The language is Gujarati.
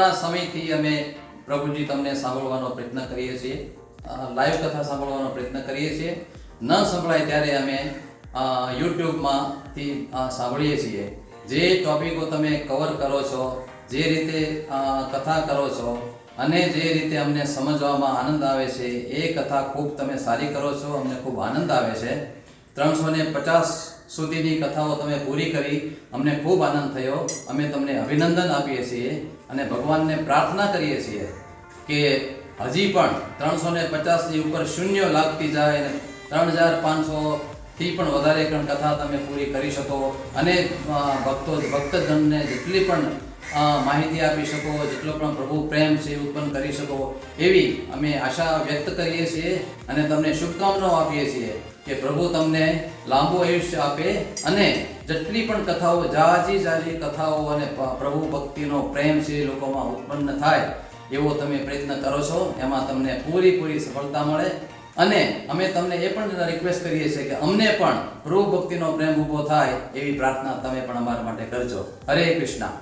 ઘણા સમયથી અમે પ્રભુજી તમને સાંભળવાનો પ્રયત્ન કરીએ છીએ, લાઈવ કથા સાંભળવાનો પ્રયત્ન કરીએ છીએ. ન સંભળાય ત્યારે અમે યુટ્યુબમાંથી સાંભળીએ છીએ. જે ટોપિકો તમે કવર કરો છો, જે રીતે કથા કરો છો અને જે રીતે અમને સમજવામાં આનંદ આવે છે, એ કથા ખૂબ તમે સારી કરો છો, અમને ખૂબ આનંદ આવે છે. 350 સુધીની કથાઓ તમે પૂરી કરી, અમને ખૂબ આનંદ થયો. અમે તમને અભિનંદન આપીએ છીએ અને ભગવાનને પ્રાર્થના કરીએ છીએ કે હજી પણ 350ની ઉપર શૂન્ય લાગતી જાય અને 3500થી પણ વધારે કથા તમે પૂરી કરી શકો અને ભક્તજનને જેટલી પણ માહિતી આપી શકો, જેટલો પણ પ્રભુ પ્રેમ છે ઉત્પન્ન કરી શકો, એવી અમે આશા વ્યક્ત કરીએ છીએ અને તમને શુભકામનાઓ આપીએ છીએ કે પ્રભુ તમને લાંબુ આયુષ્ય આપે અને જેટલી પણ કથાઓ, જાજી કથાઓ અને પ્રભુ ભક્તિનો પ્રેમ છે લોકોમાં ઉત્પન્ન થાય એવો તમે પ્રયત્ન કરો છો, એમાં તમને પૂરી સફળતા મળે. અને અમે તમને એ પણ રિક્વેસ્ટ કરીએ છીએ કે અમને પણ પ્રભુ ભક્તિનો પ્રેમ ઊભો થાય એવી પ્રાર્થના તમે પણ અમારા માટે કરજો. હરે કૃષ્ણ.